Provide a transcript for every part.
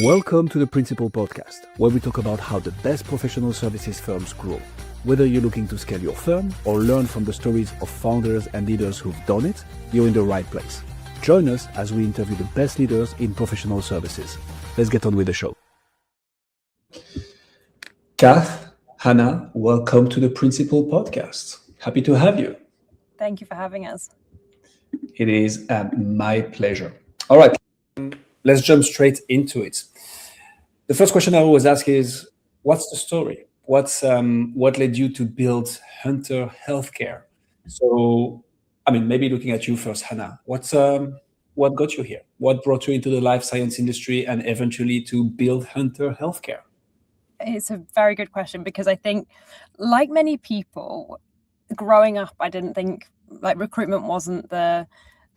Welcome to the Principal Podcast, where we talk about how the best professional services firms grow. Whether you're looking to scale your firm or learn from the stories of founders and leaders who've done it, you're in the right place. Join us as we interview the best leaders in professional services. Let's get on with the show. Cath, Hannah, welcome to the Principal Podcast. Happy to have you. Thank you for having us. It is my pleasure. All right, let's jump straight into it. The first question I always ask is, what's the story? What led you to build Hunter Healthcare? So, maybe looking at you first, Hannah, what got you here? What brought you into the life science industry and eventually to build Hunter Healthcare? It's a very good question because I think, like many people, growing up, I didn't think recruitment wasn't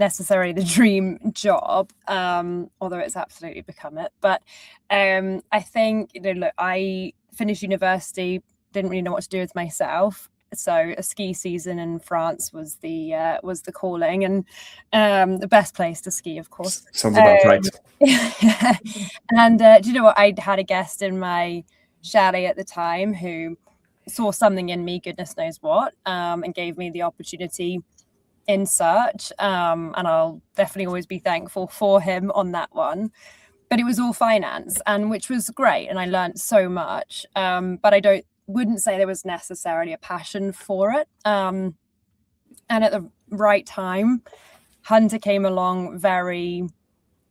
necessarily the dream job, although it's absolutely become it. But I think, I finished university, didn't really know what to do with myself. So a ski season in France was the calling, and the best place to ski, of course. Sounds about right. And do you know what? I had a guest in my chalet at the time who saw something in me, goodness knows what, and gave me the opportunity in search, and I'll definitely always be thankful for him on that one. But it was all finance, and which was great, and I learned so much, but I wouldn't say there was necessarily a passion for it, and at the right time Hunter came along very,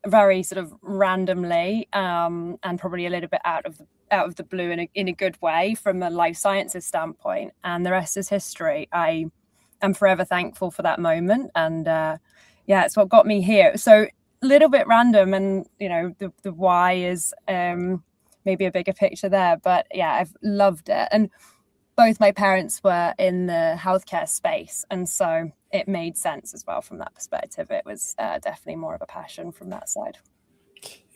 very sort of randomly, and probably a little bit out of the blue in a good way from a life sciences standpoint, and the rest is history. I'm forever thankful for that moment, and it's what got me here. So a little bit random, and the why is maybe a bigger picture there, but I've loved it. And both my parents were in the healthcare space, and so it made sense as well from that perspective. It was definitely more of a passion from that side.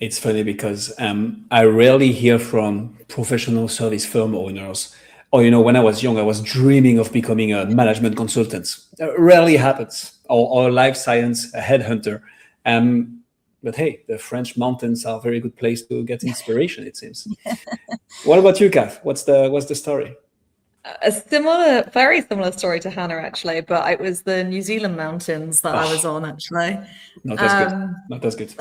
It's funny because I rarely hear from professional service firm owners, when I was young, I was dreaming of becoming a management consultant. It rarely happens, or life science headhunter. But hey, the French mountains are a very good place to get inspiration, it seems. What about you, Cath? What's the story? A very similar story to Hannah, actually, but it was the New Zealand mountains that I was on, actually. Not as good.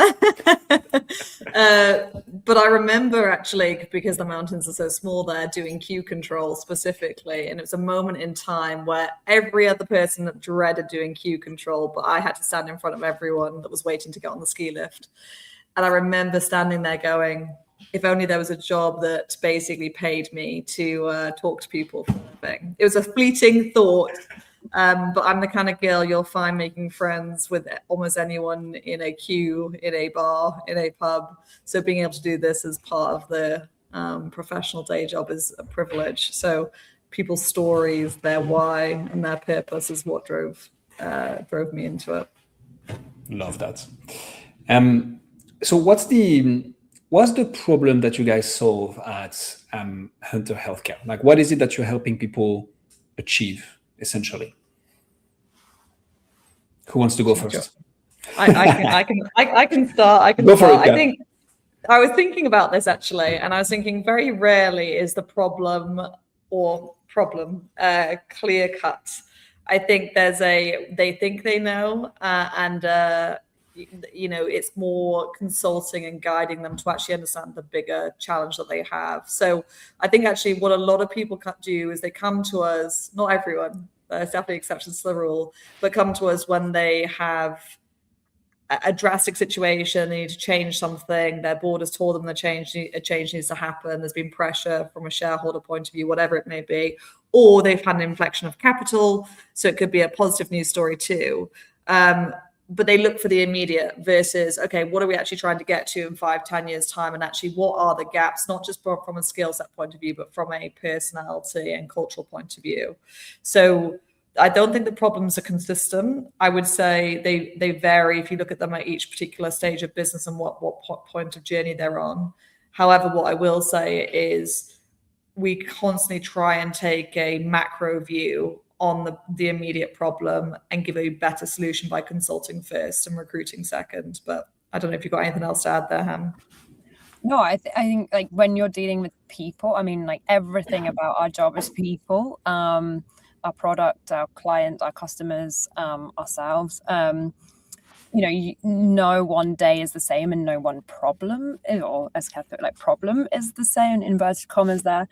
But I remember, actually, because the mountains are so small there, doing queue control specifically, and it was a moment in time where every other person dreaded doing queue control, but I had to stand in front of everyone that was waiting to get on the ski lift. And I remember standing there going, if only there was a job that basically paid me to talk to people for a living. It was a fleeting thought, but I'm the kind of girl you'll find making friends with almost anyone in a queue, in a bar, in a pub. So being able to do this as part of the professional day job is a privilege. So people's stories, their why and their purpose is what drove me into it. Love that. So what's the problem that you guys solve at Hunter Healthcare? Like, what is it that you're helping people achieve, essentially? Who wants to go first? I can start. Go for it, I think I was thinking about this, actually, and I was thinking very rarely is the problem clear cut. I think they think they know, and it's more consulting and guiding them to actually understand the bigger challenge that they have. So I think actually what a lot of people do is they come to us, not everyone, there's definitely exceptions to the rule, but come to us when they have a drastic situation, they need to change something, their board has told them a change needs to happen, there's been pressure from a shareholder point of view, whatever it may be, or they've had an inflection of capital, so it could be a positive news story too. But they look for the immediate versus, okay, what are we actually trying to get to in 5-10 years time? And actually, what are the gaps, not just from a skill set point of view, but from a personality and cultural point of view. So I don't think the problems are consistent. I would say they vary if you look at them at each particular stage of business and what point of journey they're on. However, what I will say is we constantly try and take a macro view on the immediate problem and give a better solution by consulting first and recruiting second. But I don't know if you've got anything else to add there, Ham. No, I think like when you're dealing with people, I mean, like everything about our job is people, our product, our client, our customers, ourselves. No one day is the same, and no one problem, or as Cath put, like problem is the same, inverted commas there,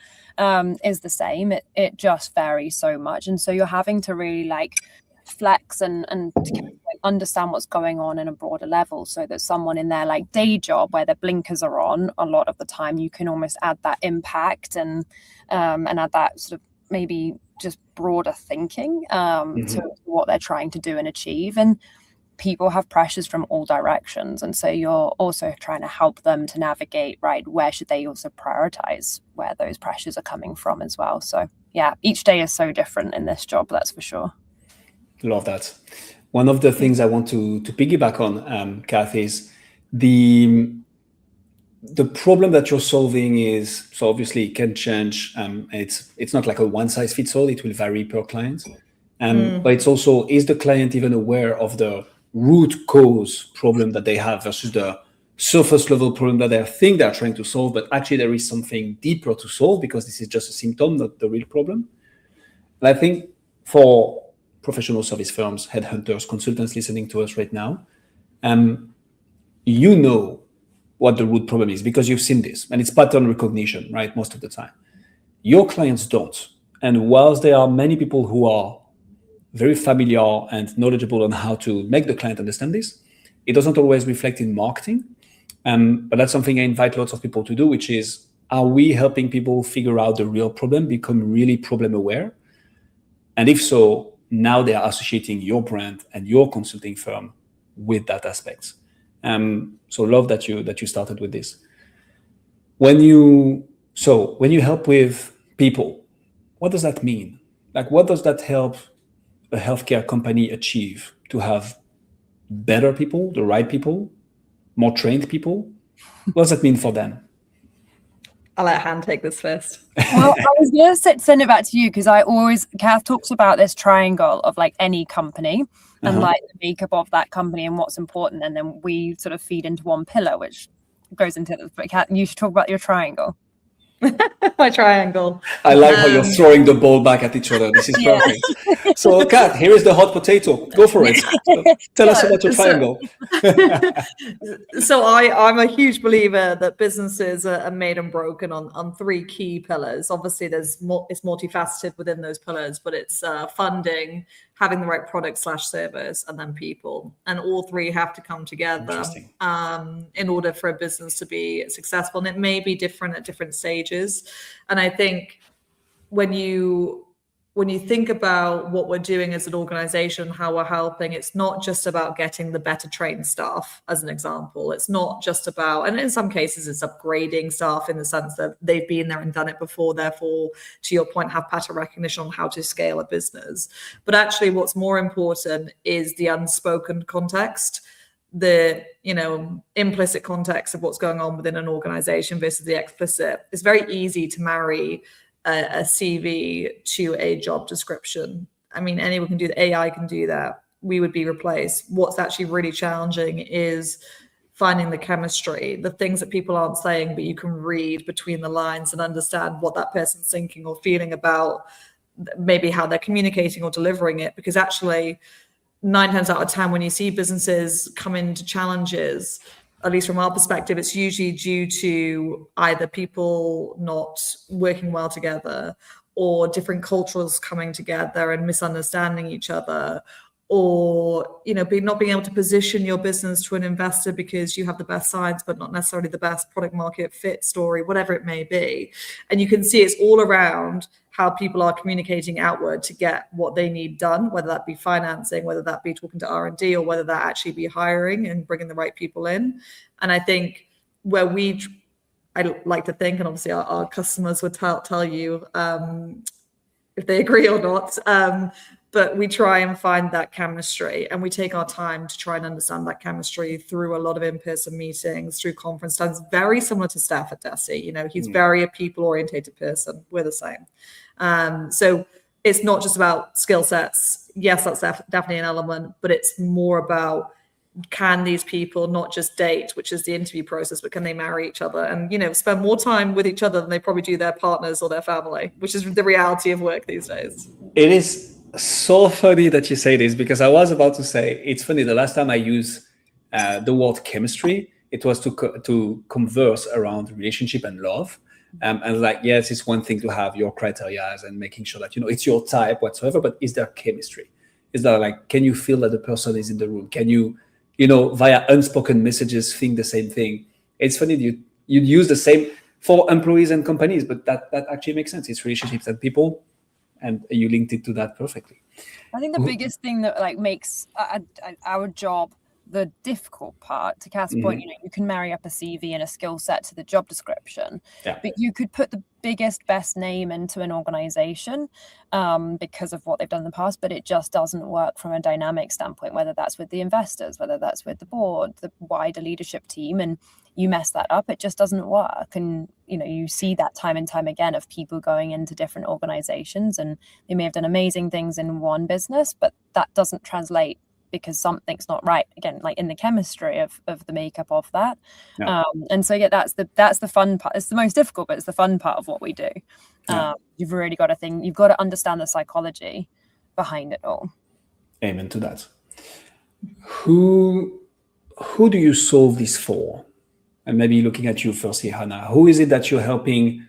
is the same. It just varies so much, and so you're having to really like flex and to kind of, like, understand what's going on in a broader level, so that someone in their like day job where their blinkers are on a lot of the time, you can almost add that impact and add that sort of maybe just broader thinking to what they're trying to do and achieve. And people have pressures from all directions, and so you're also trying to help them to navigate, right, where should they also prioritize where those pressures are coming from as well. So yeah, each day is so different in this job, that's for sure. Love that. One of the things I want to piggyback on, Cath, is the problem that you're solving is, so obviously it can change. It's not like a one size fits all. It will vary per client. But it's also, is the client even aware of the root cause problem that they have versus the surface level problem that they think they're trying to solve, but actually there is something deeper to solve because this is just a symptom, not the real problem. And I think for professional service firms, headhunters, consultants listening to us right now, you know what the root problem is because you've seen this, and it's pattern recognition, right? Most of the time. Your clients don't. And whilst there are many people who are very familiar and knowledgeable on how to make the client understand this, it doesn't always reflect in marketing. But that's something I invite lots of people to do, which is, are we helping people figure out the real problem, become really problem aware? And if so, now they are associating your brand and your consulting firm with that aspect. So love that you started with this. When you help with people, what does that mean? Like, what does that help a healthcare company achieve? To have better people, the right people, more trained people? What does that mean for them? I'll let Han take this first. Well, I was going to send it back to you because Cath talks about this triangle of like any company and like the makeup of that company and what's important. And then we sort of feed into one pillar, which goes into the, but Cath, you should talk about your triangle. My triangle. I like how you're throwing the ball back at each other. This is perfect. So, Cath, here is the hot potato. Go for it. Tell us about your triangle. So I'm a huge believer that businesses are made and broken on three key pillars. Obviously, it's multifaceted within those pillars, but it's funding, having the right product / service, and then people. And all three have to come together in order for a business to be successful. And it may be different at different stages. And I think when you think about what we're doing as an organization, how we're helping, it's not just about getting the better trained staff, as an example. It's not just about, and in some cases it's upgrading staff in the sense that they've been there and done it before, therefore, to your point, have pattern recognition on how to scale a business. But actually what's more important is the unspoken context, the implicit context of what's going on within an organization versus the explicit. It's very easy to marry a CV to a job description. I mean, anyone can do that. AI can do that. We would be replaced. What's actually really challenging is finding the chemistry, the things that people aren't saying, but you can read between the lines and understand what that person's thinking or feeling about maybe how they're communicating or delivering it. Because actually, 9 times out of 10, when you see businesses come into challenges, at least from our perspective, it's usually due to either people not working well together, or different cultures coming together and misunderstanding each other, or not being able to position your business to an investor because you have the best science but not necessarily the best product market fit story, whatever it may be. And you can see it's all around how people are communicating outward to get what they need done, whether that be financing, whether that be talking to R&D, or whether that actually be hiring and bringing the right people in. And I think where I like to think, and obviously our customers would tell you if they agree or not, but we try and find that chemistry, and we take our time to try and understand that chemistry through a lot of in-person meetings, through conference times, very similar to Steph at Desi. He's very a people-orientated person. We're the same. So it's not just about skill sets. Yes, that's definitely an element, but it's more about can these people not just date, which is the interview process, but can they marry each other and, you know, spend more time with each other than they probably do their partners or their family, which is the reality of work these days. It is so funny that you say this, because I was about to say, it's funny, the last time I used the word chemistry, it was to converse around relationship and love. And like, yes, it's one thing to have your criteria and making sure that, you know, it's your type whatsoever, but is there chemistry? Is there, like, can you feel that the person is in the room? Can you, you know, via unspoken messages, think the same thing? It's funny, you use the same for employees and companies, but that actually makes sense. It's relationships and people, and you linked it to that perfectly. I think the biggest thing that like makes our job the difficult part, to Cath's point, you know, you can marry up a CV and a skill set to the job description, but you could put the biggest, best name into an organization because of what they've done in the past, but it just doesn't work from a dynamic standpoint, whether that's with the investors, whether that's with the board, the wider leadership team, and you mess that up, it just doesn't work. And, you know, you see that time and time again of people going into different organizations and they may have done amazing things in one business, but that doesn't translate because something's not right, again, like in the chemistry of the makeup of that. And so, yeah, that's the fun part. It's the most difficult, but it's the fun part of what we do. You've really got to think, you've got to understand the psychology behind it all. Amen to that. Who do you solve this for? And maybe looking at you firstly, Hannah, who is it that you're helping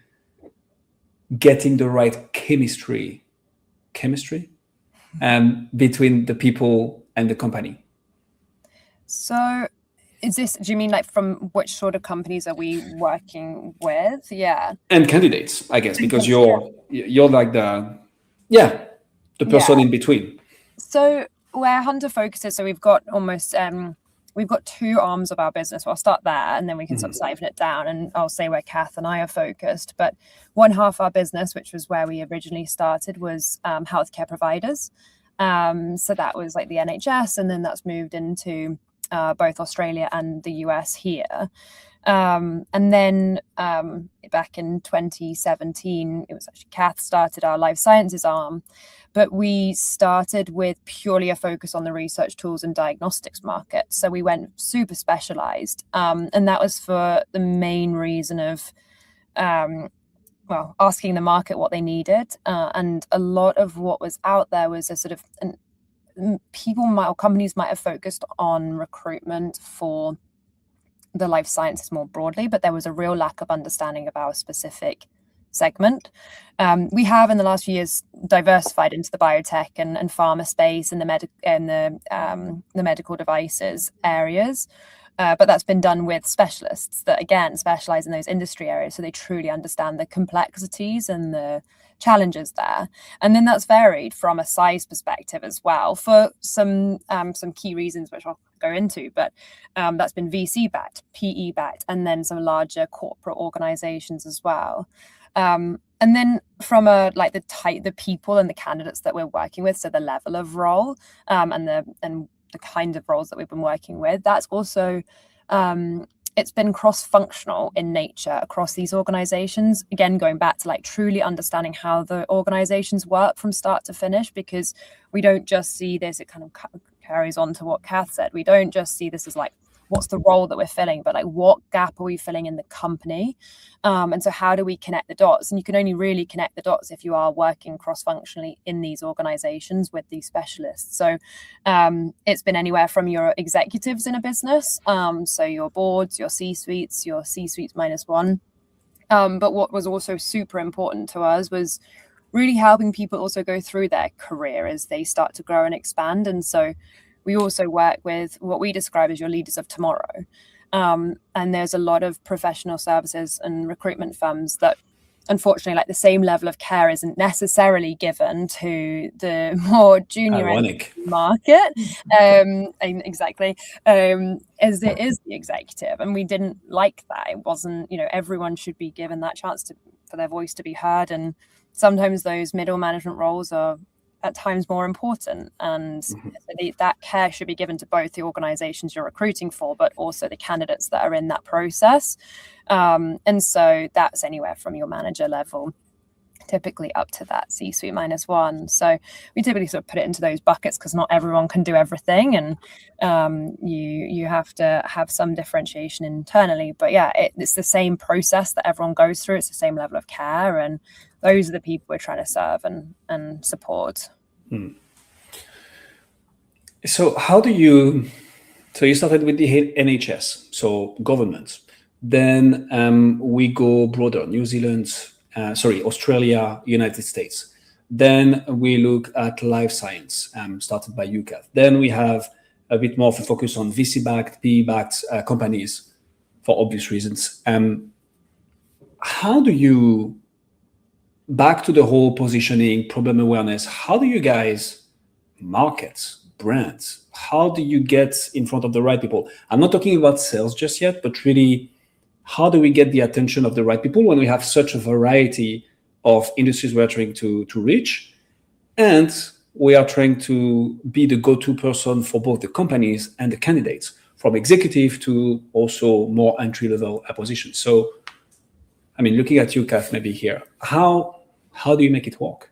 getting the right chemistry between the people and the company? So do you mean like from which sort of companies are we working with? Yeah. And candidates, I guess, because you're like the person in between. So where Hunter focuses, so we've got almost we've got two arms of our business. Well, I'll start there and then we can sort of siphon it down, and I'll say where Cath and I are focused. But one half our business, which was where we originally started, was healthcare providers. So that was like the NHS, and then that's moved into both Australia and the US here. And then back in 2017, it was actually Cath started our life sciences arm, but we started with purely a focus on the research tools and diagnostics market. So we went super specialized, and that was for the main reason of asking the market what they needed. And a lot of what was out there was a sort of, companies might have focused on recruitment for the life sciences more broadly, but there was a real lack of understanding of our specific segment. We have in the last few years diversified into the biotech and pharma space and the medical devices areas. But that's been done with specialists that, again, specialize in those industry areas, so they truly understand the complexities and the challenges there. And then that's varied from a size perspective as well for some key reasons, which I'll go into. But that's been VC backed, PE backed, and then some larger corporate organizations as well. And then from the people and the candidates that we're working with, so the level of role and the kind of roles that we've been working with, that's also it's been cross-functional in nature across these organizations. Again, going back to like truly understanding how the organizations work from start to finish, because we don't just see this, it kind of carries on to what Cath said, we don't just see this as like, what's the role that we're filling, but like what gap are we filling in the company? And so how do we connect the dots? And you can only really connect the dots if you are working cross-functionally in these organizations with these specialists. So it's been anywhere from your executives in a business, so your boards, your C-suites minus one. But what was also super important to us was really helping people also go through their career as they start to grow and expand. And so we also work with what we describe as your leaders of tomorrow. And there's a lot of professional services and recruitment firms that, unfortunately, like the same level of care isn't necessarily given to the more junior end market. Exactly. As it is the executive. And we didn't like that. It wasn't, everyone should be given that chance for their voice to be heard. And sometimes those middle management roles are at times more important, and that care should be given to both the organizations you're recruiting for, but also the candidates that are in that process. And so that's anywhere from your manager level typically up to that C-suite -1. So we typically sort of put it into those buckets because not everyone can do everything, and you have to have some differentiation internally. But yeah, it's the same process that everyone goes through. It's the same level of care, and those are the people we're trying to serve and support. So so you started with the NHS, so government. Then we go broader, New Zealand, Australia, United States. Then we look at life science, started by you, Cath. Then we have a bit more of a focus on VC-backed, PE-backed companies for obvious reasons. How do you, back to the whole positioning, problem awareness, how do you guys market brands? How do you get in front of the right people? I'm not talking about sales just yet, but really, how do we get the attention of the right people when we have such a variety of industries we're trying to reach? And we are trying to be the go-to person for both the companies and the candidates, from executive to also more entry-level positions. So, I mean, looking at you, Cath, maybe here, how do you make it work?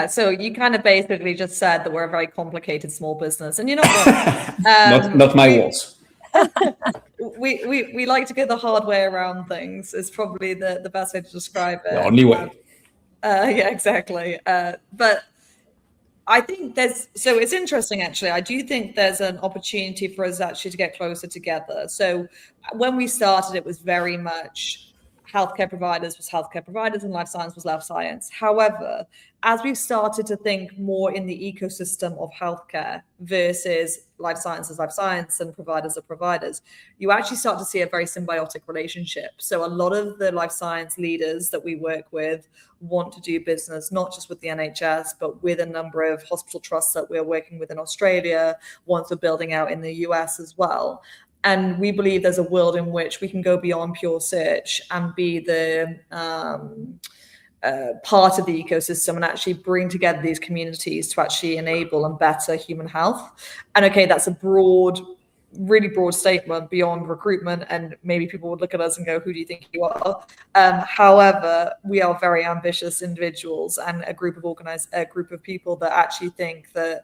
So you kind of basically just said that we're a very complicated small business, and you're not wrong. Not my words. We like to go the hard way around things is probably the best way to describe it. The only way. Yeah, exactly. But I think it's interesting, actually. I do think there's an opportunity for us actually to get closer together. So when we started, it was very much healthcare providers was healthcare providers and life science was life science. However, as we've started to think more in the ecosystem of healthcare versus life science and providers are providers, you actually start to see a very symbiotic relationship. So a lot of the life science leaders that we work with want to do business, not just with the NHS, but with a number of hospital trusts that we're working with in Australia, ones we're building out in the US as well. And we believe there's a world in which we can go beyond pure search and be the part of the ecosystem and actually bring together these communities to actually enable and better human health. And okay, that's a really broad statement beyond recruitment, and maybe people would look at us and go, who do you think you are? However, we are very ambitious individuals and a group of people that actually think that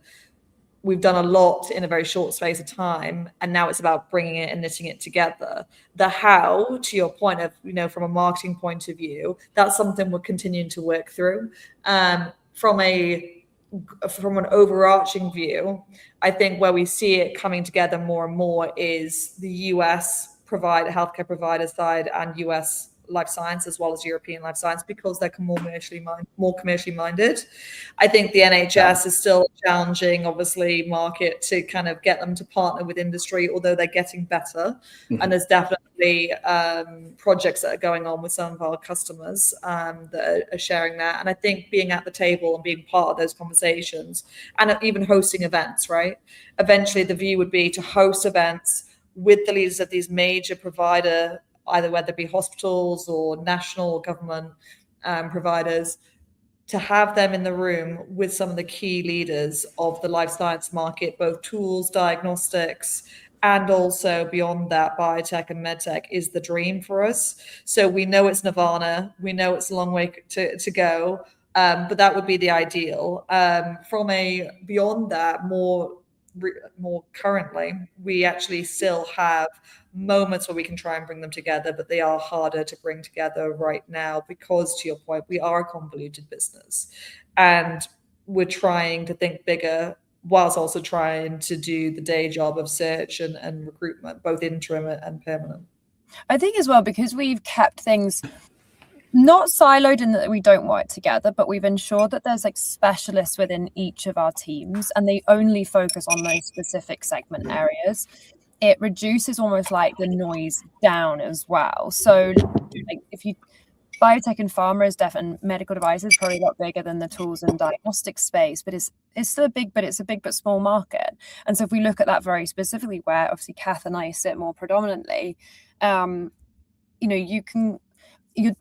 we've done a lot in a very short space of time, and now it's about bringing it and knitting it together. The how, to your point of, from a marketing point of view, that's something we're continuing to work through. From an overarching view, I think where we see it coming together more and more is the US healthcare provider side and US life science as well as European life science, because they're more commercially minded. I think the NHS is still a challenging, obviously, market to kind of get them to partner with industry, although they're getting better. Mm-hmm. And there's definitely projects that are going on with some of our customers that are sharing that. And I think being at the table and being part of those conversations and even hosting events, right? Eventually the view would be to host events with the leaders of these major provider, either whether it be hospitals or national government providers, to have them in the room with some of the key leaders of the life science market, both Tools Diagnostics and also beyond that, biotech and medtech is the dream for us. So we know it's nirvana, we know it's a long way to go, but that would be the ideal. Beyond that, more currently, we actually still have moments where we can try and bring them together, but they are harder to bring together right now because, to your point, we are a convoluted business and we're trying to think bigger whilst also trying to do the day job of search and recruitment, both interim and permanent. I think as well, because we've kept things not siloed in that we don't work together, but we've ensured that there's like specialists within each of our teams and they only focus on those specific segment areas. It reduces almost like the noise down as well. So like if you biotech and pharma is definitely, medical devices probably a lot bigger than the tools and diagnostic space, but it's still a big but small market. And so if we look at that very specifically, where obviously Cath and I sit more predominantly, you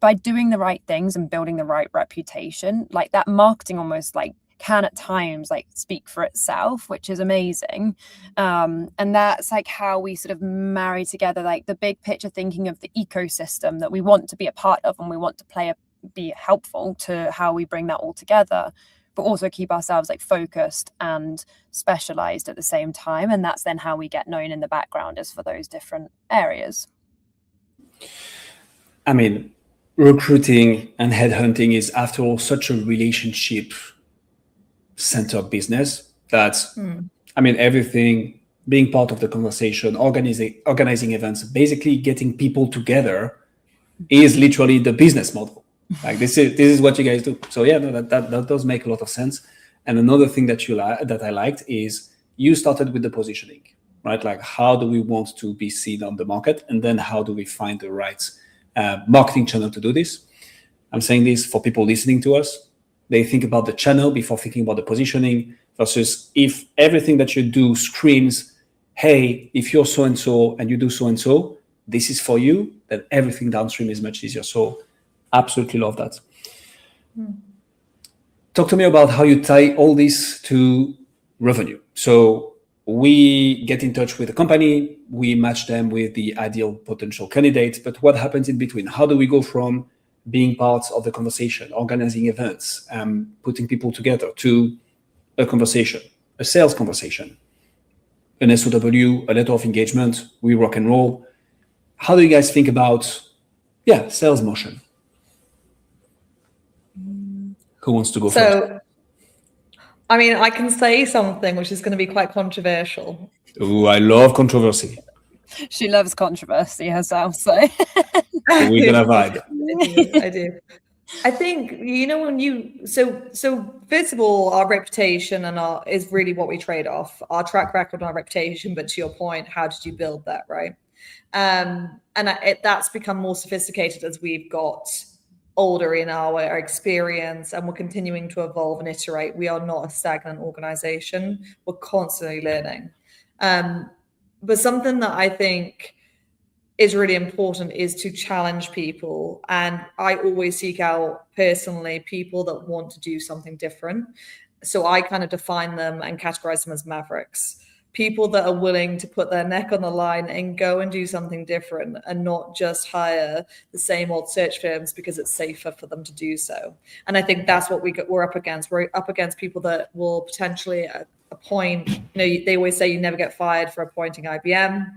by doing the right things and building the right reputation, like that marketing almost like can at times like speak for itself, which is amazing. And that's like how we sort of marry together like the big picture thinking of the ecosystem that we want to be a part of and we want to play be helpful to how we bring that all together, but also keep ourselves like focused and specialized at the same time. And that's then how we get known in the background, is for those different areas. I mean, recruiting and headhunting is, after all, such a relationship-centered business that, I mean, everything, being part of the conversation, organizing events, basically getting people together is literally the business model. Like this is what you guys do. So yeah, no, that does make a lot of sense. And another thing that that I liked is you started with the positioning, right? Like, how do we want to be seen on the market, and then how do we find the right marketing channel to do this? I'm saying this for people listening to us. They think about the channel before thinking about the positioning, versus if everything that you do screams, hey, if you're so-and-so and you do so-and-so, this is for you, then everything downstream is much easier. So absolutely love that. Talk to me about how you tie all this to revenue. So we get in touch with a company, we match them with the ideal potential candidate, but what happens in between? How do we go from being part of the conversation, organizing events, putting people together, to a conversation, a sales conversation, an SOW, a letter of engagement, we rock and roll? How do you guys think about, sales motion? Who wants to go first? So, I mean, I can say something which is going to be quite controversial. Ooh, I love controversy. She loves controversy herself, so we're gonna vibe. I do. I think, when so first of all, our reputation is really what we trade off, our track record and our reputation. But to your point, how did you build that, right? That's become more sophisticated as we've got older in our experience, and we're continuing to evolve and iterate. We are not a stagnant organization. We're constantly learning. But something that I think is really important is to challenge people. And I always seek out personally people that want to do something different. So I kind of define them and categorize them as mavericks. People that are willing to put their neck on the line and go and do something different, and not just hire the same old search firms because it's safer for them to do so. And I think that's what we're up against. We're up against people that will potentially appoint, they always say you never get fired for appointing IBM.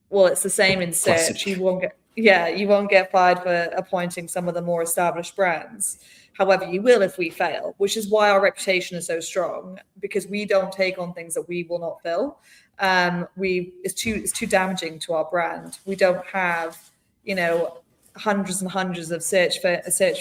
Well, it's the same in search. Classic. You won't get fired for appointing some of the more established brands. However, you will if we fail, which is why our reputation is so strong, because we don't take on things that we will not fill. It's too damaging to our brand. We don't have, hundreds and hundreds of search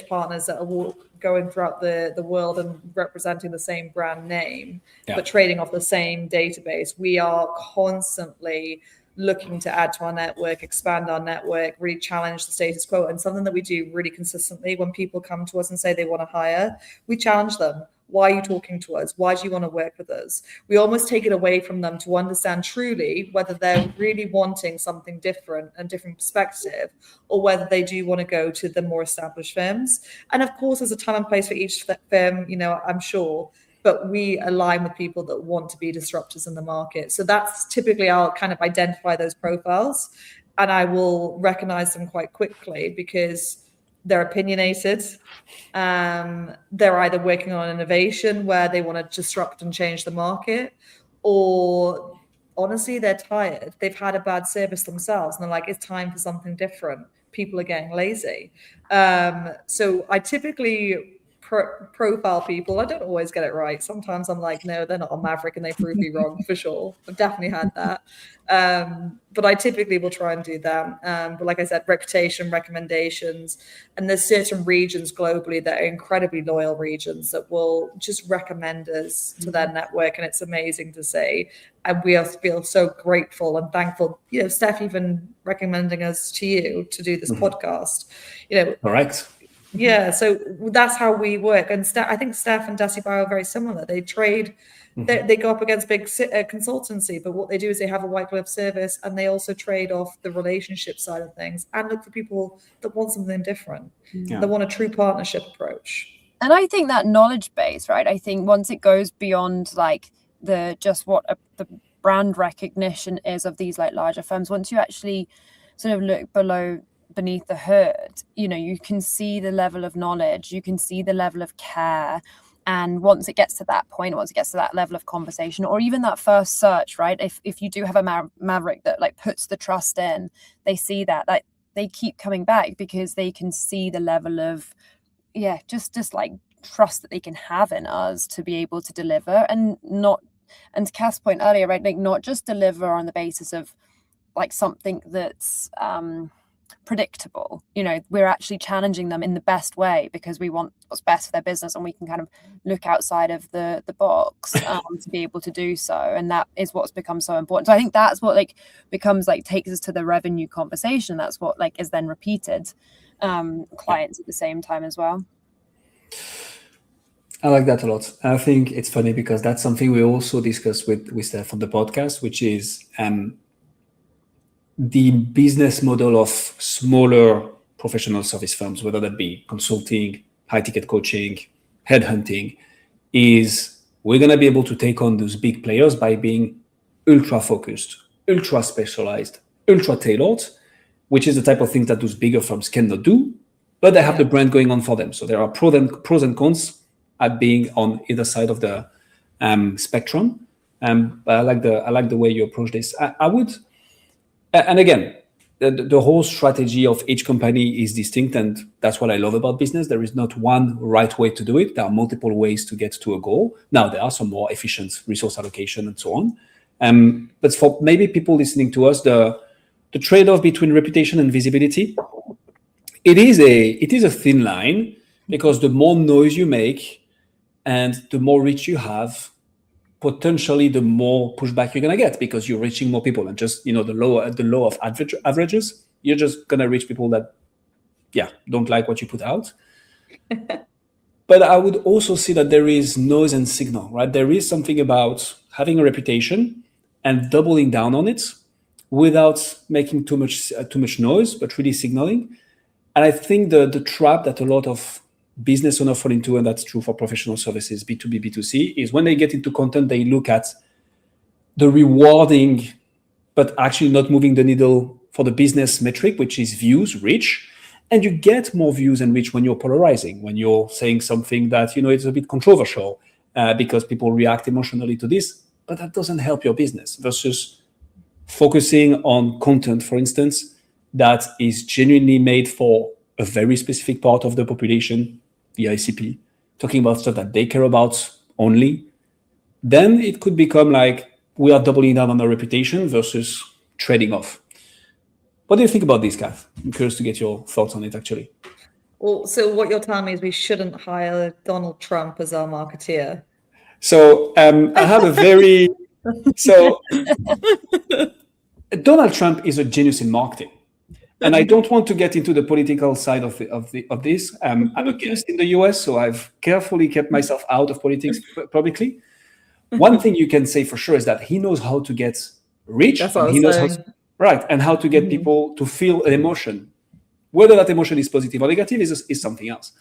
partners that are all going throughout the world and representing the same brand name, but trading off the same database. We are constantly looking to add to our network, expand our network, really challenge the status quo. And something that we do really consistently when people come to us and say they want to hire, we challenge them. Why are you talking to us? Why do you want to work with us? We almost take it away from them to understand truly whether they're really wanting something different and different perspective, or whether they do want to go to the more established firms. And of course, there's a time and place for each firm, I'm sure, but we align with people that want to be disruptors in the market. So that's typically, I'll kind of identify those profiles, and I will recognize them quite quickly because they're opinionated. They're either working on innovation where they want to disrupt and change the market, or honestly, they're tired. They've had a bad service themselves and they're like, it's time for something different. People are getting lazy. So I typically profile people. I don't always get it right. Sometimes I'm like, no, they're not a maverick, and they prove me wrong for sure. I've definitely had that. But I typically will try and do that. But like I said, reputation, recommendations, and there's certain regions globally that are incredibly loyal regions that will just recommend us to their network. And it's amazing to see. And we feel so grateful and thankful, Steph even recommending us to you to do this podcast, Correct. Yeah, so that's how we work. And I think Steph and Decibel are very similar. They trade, they go up against big consultancy, but what they do is they have a white glove service, and they also trade off the relationship side of things and look for people that want something different. They want a true partnership approach. And I think that knowledge base, right? I think once it goes beyond like the brand recognition is of these like larger firms, once you actually sort of look below beneath the hood, you can see the level of knowledge, you can see the level of care. And once it gets to that point, once it gets to that level of conversation, or even that first search, right? If you do have a maverick that like puts the trust in, they see that they keep coming back because they can see the level of, just like trust that they can have in us to be able to deliver, and to Cath's point earlier, right? Like not just deliver on the basis of like something that's predictable. We're actually challenging them in the best way because we want what's best for their business, and we can kind of look outside of the box to be able to do so. And that is what's become so important. So I think that's what like becomes like takes us to the revenue conversation. That's what like is then repeated clients at the same time as well. I like that a lot. I think it's funny because that's something we also discussed with Steph on the podcast, which is the business model of smaller professional service firms, whether that be consulting, high ticket coaching, headhunting, is we're going to be able to take on those big players by being ultra focused, ultra specialized, ultra tailored, which is the type of things that those bigger firms cannot do, but they have the brand going on for them. So there are pros and cons at being on either side of the spectrum. But I like the way you approach this. I would, and again, the whole strategy of each company is distinct, and that's what I love about business. There is not one right way to do it. There are multiple ways to get to a goal. Now, there are some more efficient resource allocation and so on. But for maybe people listening to us, the trade-off between reputation and visibility, it is a thin line, because the more noise you make and the more reach you have, potentially the more pushback you're gonna get, because you're reaching more people. And just the law of averages, you're just gonna reach people that don't like what you put out. But I would also see that there is noise and signal, right? There is something about having a reputation and doubling down on it without making too much noise, but really signaling. And I think the trap that a lot of business owners fall into, and that's true for professional services, B2B, B2C, is when they get into content, they look at the rewarding, but actually not moving the needle for the business metric, which is views, reach. And you get more views and reach when you're polarizing, when you're saying something that, it's a bit controversial because people react emotionally to this, but that doesn't help your business, versus focusing on content, for instance, that is genuinely made for a very specific part of the population, the ICP, talking about stuff that they care about only. Then it could become like we are doubling down on our reputation versus trading off. What do you think about this, Cath? I'm curious to get your thoughts on it, actually. Well, so what you're telling me is we shouldn't hire Donald Trump as our marketeer. So I have a very... So Donald Trump is a genius in marketing. And I don't want to get into the political side of this. I'm a guest in the US, so I've carefully kept myself out of politics publicly. One thing you can say for sure is that he knows how to get reach. That's what and he knows saying. and how to get people to feel an emotion. Whether that emotion is positive or negative is something else.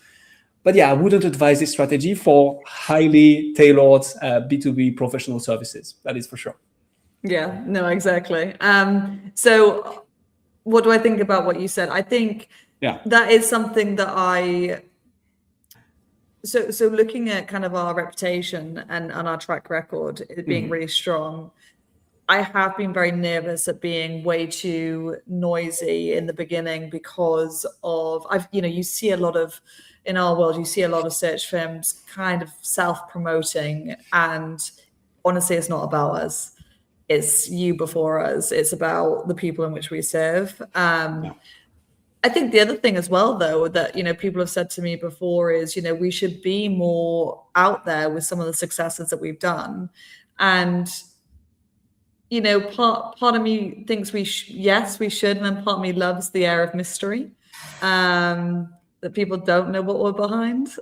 But I wouldn't advise this strategy for highly tailored B2B professional services. That is for sure. Yeah, no, exactly. So what do I think about what you said? I think that is something that so looking at kind of our reputation and our track record, it being really strong, I have been very nervous at being way too noisy in the beginning because of, you see a lot of, in our world, you see a lot of search firms kind of self-promoting, and honestly, it's not about us. It's you before us. It's about the people in which we serve. I think the other thing as well, though, that, people have said to me before is, we should be more out there with some of the successes that we've done. And, part of me thinks we should. And then part of me loves the air of mystery, that people don't know what we're behind.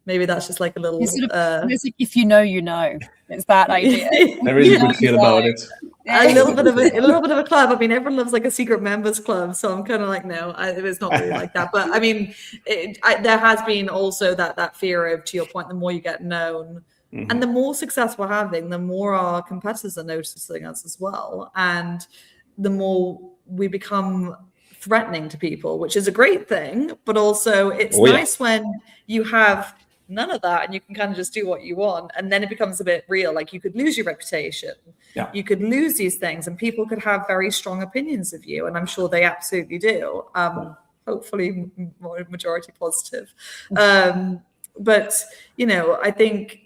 Maybe that's just like a little... it's like, if you know, you know. It's that idea. There is a good feel about it. A little bit of a club. I mean, everyone loves like a secret members club, so I'm kind of like, no, it's not really like that. But I mean, there has been also that fear of, to your point, the more you get known, and the more success we're having, the more our competitors are noticing us as well, and the more we become threatening to people, which is a great thing, but also it's nice when you have none of that and you can kind of just do what you want, and then it becomes a bit real. Like you could lose your reputation, you could lose these things, and people could have very strong opinions of you, and I'm sure they absolutely do. Hopefully majority positive. But I think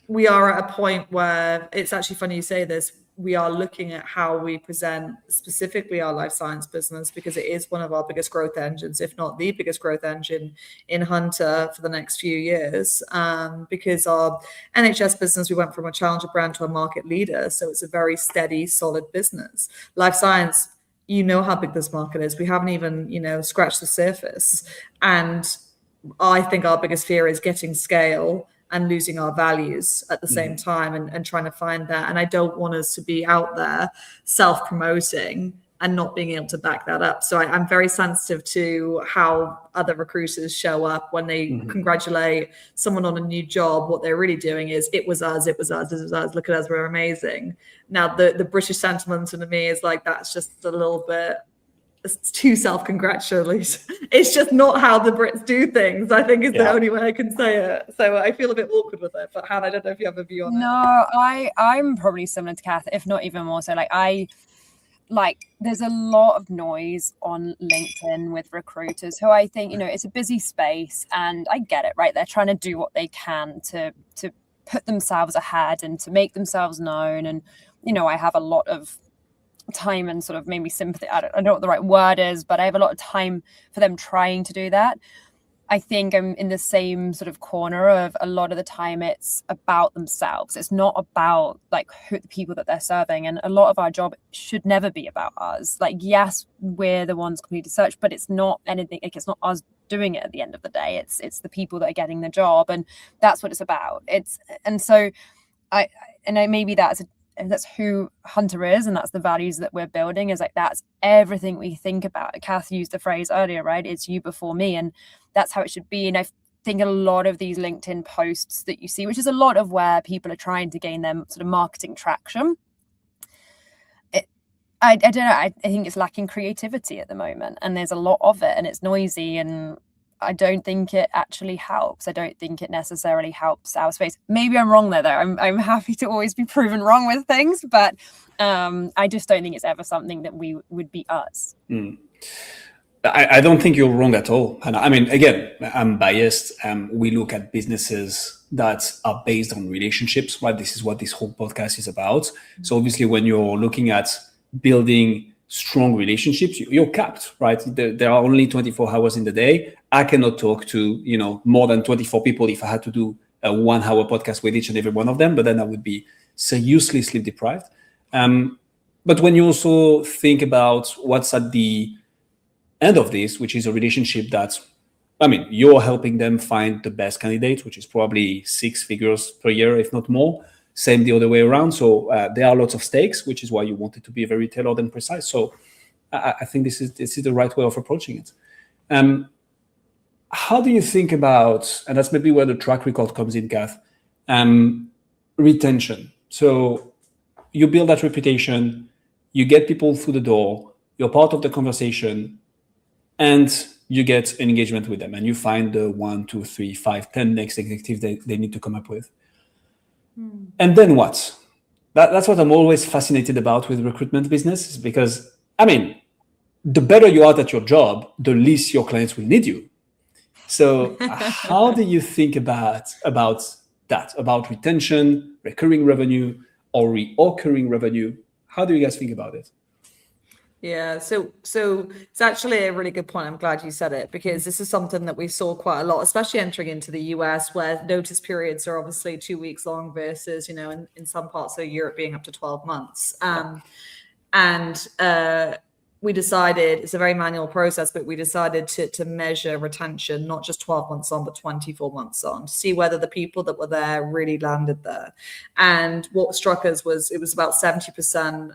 we are at a point where it's actually funny you say this. We are looking at how we present specifically our life science business, because it is one of our biggest growth engines, if not the biggest growth engine in Hunter for the next few years. Because our NHS business, we went from a challenger brand to a market leader. So it's a very steady, solid business. Life science, how big this market is. We haven't even, scratched the surface. And I think our biggest fear is getting scale and losing our values at the same time, and trying to find that. And I don't want us to be out there self-promoting and not being able to back that up. So I'm very sensitive to how other recruiters show up when they congratulate someone on a new job. What they're really doing is, it was us, look at us, we're amazing. Now the British sentiment to me is like, that's just a little bit, it's too self-congratulatory. It's just not how the Brits do things, I think, is the only way I can say it. So I feel a bit awkward with it. But Hannah, I don't know if you have a view on it. No, I'm probably similar to Cath, if not even more so. There's a lot of noise on LinkedIn with recruiters who I think, it's a busy space, and I get it, right? They're trying to do what they can to put themselves ahead and to make themselves known. And, I have a lot of time and sort of maybe sympathy. I don't know what the right word is, but I have a lot of time for them trying to do that. I think I'm in the same sort of corner of, a lot of the time it's about themselves. It's not about who the people that they're serving. And a lot of our job should never be about us. Yes, we're the ones completing search, but it's not anything. It's not us doing it at the end of the day. It's the people that are getting the job, and that's what it's about. Maybe that's who Hunter is, and that's the values that we're building, is that's everything we think about. Cath used the phrase earlier, right? It's you before me, and that's how it should be. And I think a lot of these LinkedIn posts that you see, which is a lot of where people are trying to gain their sort of marketing traction, I don't know, I think it's lacking creativity at the moment, and there's a lot of it, and it's noisy, and I don't think it actually helps. I don't think it necessarily helps our space. Maybe I'm wrong there, though. I'm happy to always be proven wrong with things, but I just don't think it's ever something that we would be us. I don't think you're wrong at all. And I mean, again, I'm biased. We look at businesses that are based on relationships, right? This is what this whole podcast is about. So obviously, when you're looking at building strong relationships, you're capped, right? There are only 24 hours in the day. I cannot talk to, more than 24 people if I had to do a 1 hour podcast with each and every one of them, but then I would be seriously sleep deprived. But when you also think about what's at the end of this, which is a relationship that, you're helping them find the best candidate, which is probably 6 figures per year, if not more. Same the other way around. So there are lots of stakes, which is why you want it to be very tailored and precise. So I think this is the right way of approaching it. How do you think about, and that's maybe where the track record comes in, Cath, retention? So you build that reputation, you get people through the door, you're part of the conversation, and you get an engagement with them, and you find the 1, 2, 3, 5, 10 next executive they need to come up with. And then what? That's what I'm always fascinated about with recruitment business, because, the better you are at your job, the least your clients will need you. So how do you think about that, about retention, recurring revenue, or reoccurring revenue? How do you guys think about it? Yeah, so it's actually a really good point. I'm glad you said it, because this is something that we saw quite a lot, especially entering into the US, where notice periods are obviously 2 weeks long versus, in some parts of Europe being up to 12 months. We decided, it's a very manual process, but we decided to measure retention, not just 12 months on, but 24 months on, to see whether the people that were there really landed there. And what struck us was it was about 70%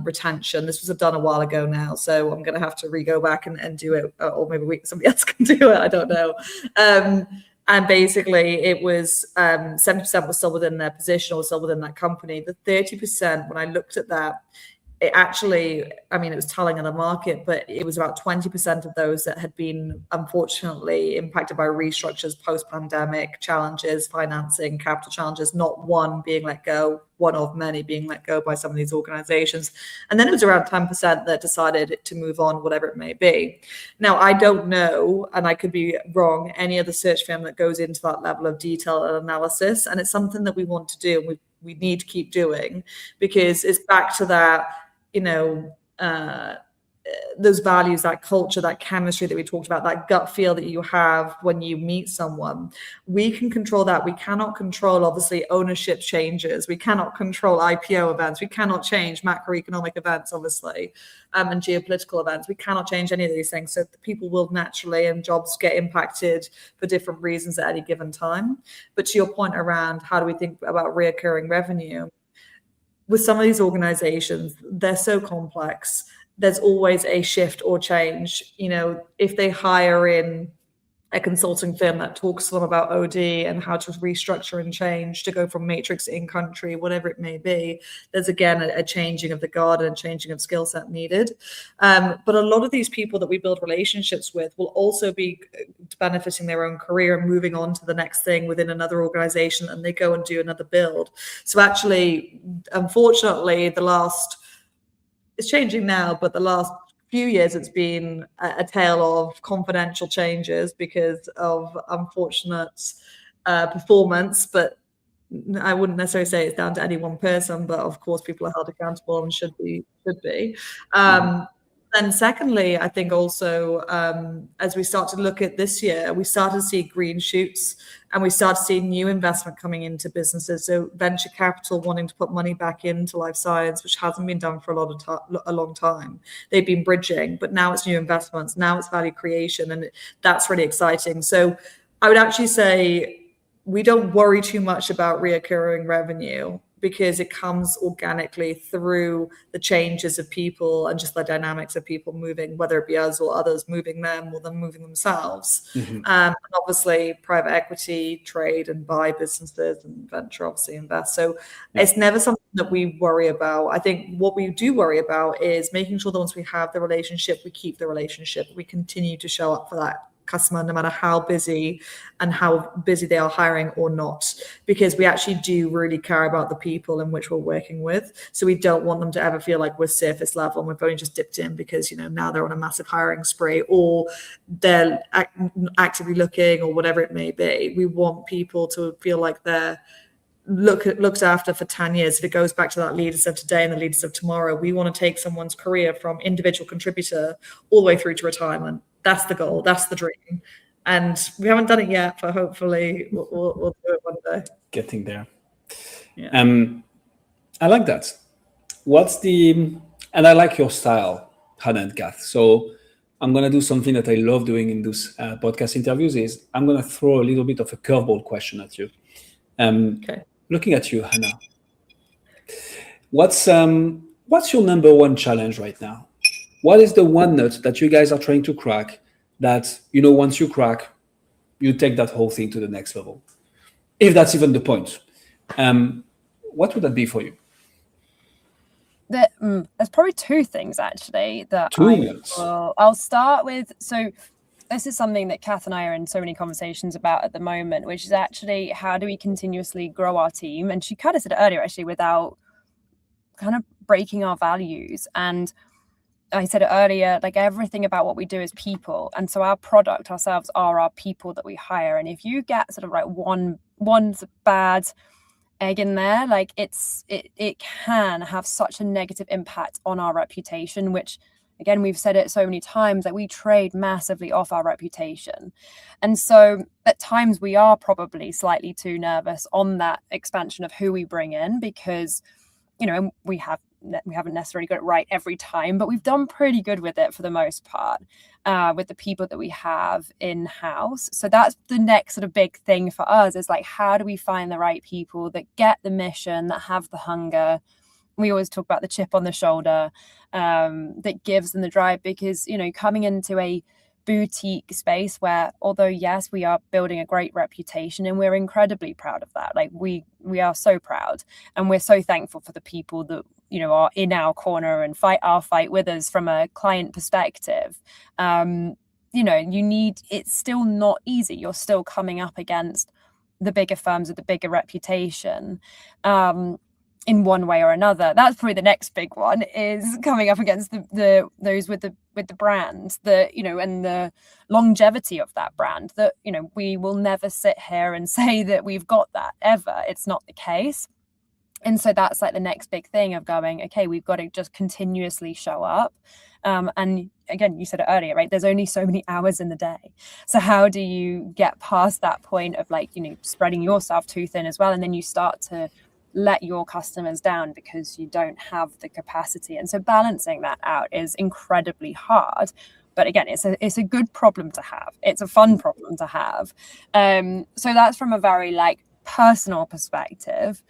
retention. This was done a while ago now, so I'm going to have to go back and do it, or maybe somebody else can do it, I don't know. And basically it was 70% was still within their position or still within that company. The 30%, when I looked at that, it actually, I mean, it was telling in the market, but it was about 20% of those that had been unfortunately impacted by restructures, post-pandemic challenges, financing, capital challenges, not one being let go, one of many being let go by some of these organizations. And then it was around 10% that decided to move on, whatever it may be. Now, I don't know, and I could be wrong, any other search firm that goes into that level of detail and analysis. And it's something that we want to do, and we need to keep doing, because it's back to that, those values, that culture, that chemistry that we talked about, that gut feel that you have when you meet someone. We can control that. We cannot control, obviously, ownership changes. We cannot control IPO events. We cannot change macroeconomic events, obviously, and geopolitical events. We cannot change any of these things. So the people will naturally, and jobs get impacted for different reasons at any given time. But to your point around how do we think about reoccurring revenue, with some of these organizations, they're so complex. There's always a shift or change. If they hire in a consulting firm that talks to them about OD and how to restructure and change to go from matrix in country, whatever it may be, there's again a changing of the guard and a changing of skill set needed. But a lot of these people that we build relationships with will also be benefiting their own career and moving on to the next thing within another organization, and they go and do another build. So actually, unfortunately, it's changing now, but the last few years it's been a tale of confidential changes because of unfortunate performance. But I wouldn't necessarily say it's down to any one person, but of course people are held accountable and should be. Then secondly, I think also as we start to look at this year, we start to see green shoots and we start to see new investment coming into businesses. So venture capital wanting to put money back into life science, which hasn't been done for a long time. They've been bridging, but now it's new investments. Now it's value creation, and that's really exciting. So I would actually say we don't worry too much about reoccurring revenue, because it comes organically through the changes of people and just the dynamics of people moving, whether it be us or others moving them or them moving themselves. And obviously private equity, trade and buy businesses, and venture obviously invest. So it's never something that we worry about. I think what we do worry about is making sure that once we have the relationship, we keep the relationship. We continue to show up for that customer, no matter how busy they are hiring or not, because we actually do really care about the people in which we're working with. So we don't want them to ever feel like we're surface level and we've only just dipped in because now they're on a massive hiring spree or they're actively looking or whatever it may be. We want people to feel like they're looked after for 10 years. If it goes back to that leaders of today and the leaders of tomorrow, we want to take someone's career from individual contributor all the way through to retirement. That's the goal. That's the dream. And we haven't done it yet, but hopefully we'll do it one day. Getting there. Yeah. I like that. And I like your style, Hannah and Cath. So I'm going to do something that I love doing in those podcast interviews is I'm going to throw a little bit of a curveball question at you. Okay. Looking at you, Hannah, what's your number one challenge right now? What is the one nut that you guys are trying to crack that, once you crack, you take that whole thing to the next level? If that's even the point. What would that be for you? There's probably two things, actually, that I'll start with. So this is something that Cath and I are in so many conversations about at the moment, which is actually how do we continuously grow our team? And she kind of said it earlier, actually, without kind of breaking our values. And I said it earlier, like everything about what we do is people. And so our product ourselves are our people that we hire. And if you get sort of like one bad egg in there, like it can have such a negative impact on our reputation, which again, we've said it so many times that we trade massively off our reputation. And so at times we are probably slightly too nervous on that expansion of who we bring in because, we haven't necessarily got it right every time, but we've done pretty good with it for the most part with the people that we have in-house. So that's the next sort of big thing for us is like, how do we find the right people that get the mission, that have the hunger? We always talk about the chip on the shoulder that gives them the drive because, coming into a boutique space where, although, yes, we are building a great reputation and we're incredibly proud of that. Like we are so proud and we're so thankful for the people that are in our corner and fight our fight with us from a client perspective. It's still not easy. You're still coming up against the bigger firms with the bigger reputation. In one way or another. That's probably the next big one, is coming up against those with the brand, and the longevity of that brand, that we will never sit here and say that we've got that ever. It's not the case. And so that's like the next big thing of going, okay, we've got to just continuously show up. And again, you said it earlier, right? There's only so many hours in the day. So how do you get past that point of spreading yourself too thin as well? And then you start to let your customers down because you don't have the capacity. And so balancing that out is incredibly hard. But again, it's a good problem to have. It's a fun problem to have. So that's from a very personal perspective.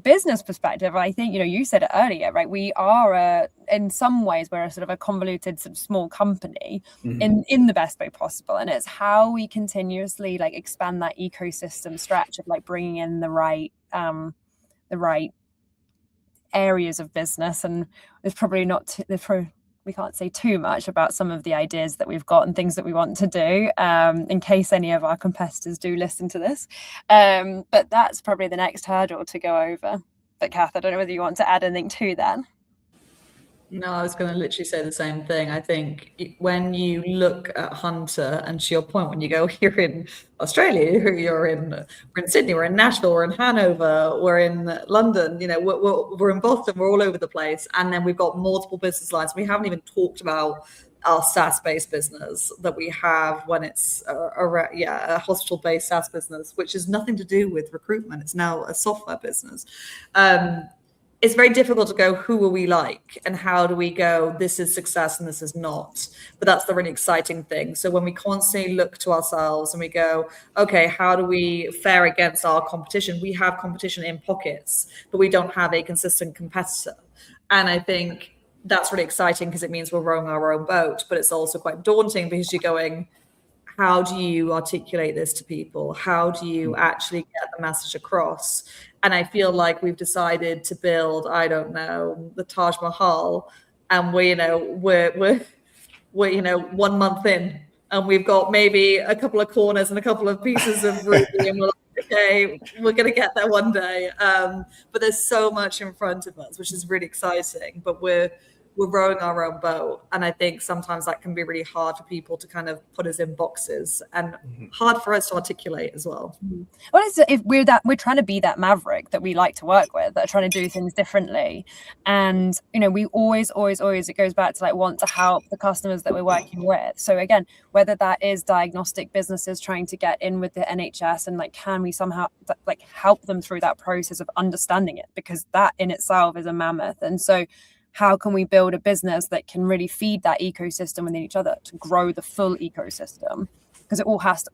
Business perspective, I think, you said it earlier, right? We are in some ways, we're a sort of a convoluted sort of small company in the best way possible. And it's how we continuously expand that ecosystem stretch of bringing in the right areas of business. And there's probably we can't say too much about some of the ideas that we've got and things that we want to do, in case any of our competitors do listen to this. But that's probably the next hurdle to go over. But Cath, I don't know whether you want to add anything to that. No, I was going to literally say the same thing. I think when you look at Hunter, and to your point, when you go, you're in Australia, we're in Sydney, we're in Nashville, we're in Hanover, we're in London, we're in Boston, we're all over the place. And then we've got multiple business lines. We haven't even talked about our SaaS-based business that we have when it's a hospital-based SaaS business, which has nothing to do with recruitment. It's now a software business. It's very difficult to go, who are we like? And how do we go, this is success and this is not? But that's the really exciting thing. So when we constantly look to ourselves and we go, okay, how do we fare against our competition? We have competition in pockets, but we don't have a consistent competitor. And I think that's really exciting because it means we're rowing our own boat, but it's also quite daunting because you're going, how do you articulate this to people? How do you actually get the message across? And I feel like we've decided to build, I don't know, the Taj Mahal, and we're 1 month in, and we've got maybe a couple of corners and a couple of pieces of ruby, and we're like, okay, we're going to get there one day. But there's so much in front of us, which is really exciting. But we're rowing our own boat. And I think sometimes that can be really hard for people to kind of put us in boxes, and hard for us to articulate as well. Well, if we're trying to be that maverick that we like to work with, that are trying to do things differently. And, we always, it goes back to want to help the customers that we're working with. So again, whether that is diagnostic businesses trying to get in with the NHS and can we somehow help them through that process of understanding it, because that in itself is a mammoth. And so how can we build a business that can really feed that ecosystem within each other to grow the full ecosystem? Because it all has to,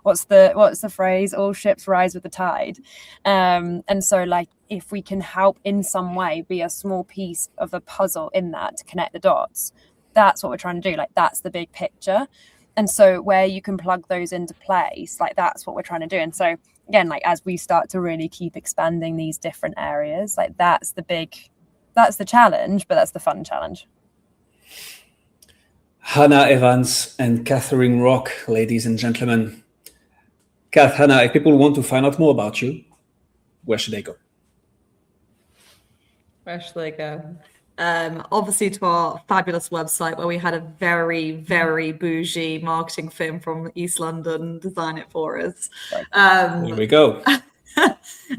what's the phrase? All ships rise with the tide. And so if we can help in some way be a small piece of a puzzle in that to connect the dots, that's what we're trying to do. That's the big picture. And so where you can plug those into place, that's what we're trying to do. And so again, as we start to really keep expanding these different areas, that's the challenge, but that's the fun challenge. Hannah Evans and Cath Rock, ladies and gentlemen. Cath, Hannah, if people want to find out more about you, where should they go? Where should they go? Obviously to our fabulous website, where we had a very, very bougie marketing firm from East London design it for us. Here we go.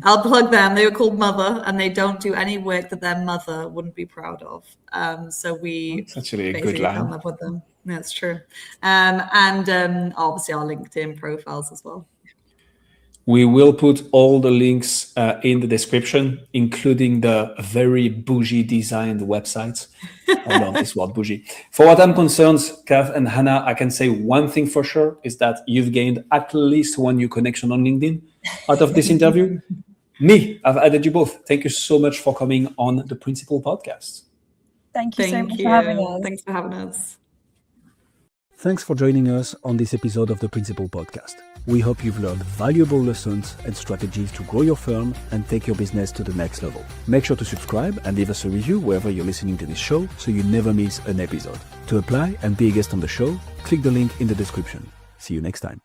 I'll plug them. They were called Mother, and they don't do any work that their mother wouldn't be proud of. So we That's actually a good line. fell in love with them. That's true. And obviously our LinkedIn profiles as well. We will put all the links in the description, including the very bougie designed website. I love this word, bougie. For what I'm concerned, Cath and Hannah, I can say one thing for sure is that you've gained at least one new connection on LinkedIn out of this interview. Me, I've added you both. Thank you so much for coming on the Principal Podcast. Thank you so much for having us. Thanks for having us. Thanks for joining us on this episode of the Principal Podcast. We hope you've learned valuable lessons and strategies to grow your firm and take your business to the next level. Make sure to subscribe and leave us a review wherever you're listening to this show so you never miss an episode. To apply and be a guest on the show, click the link in the description. See you next time.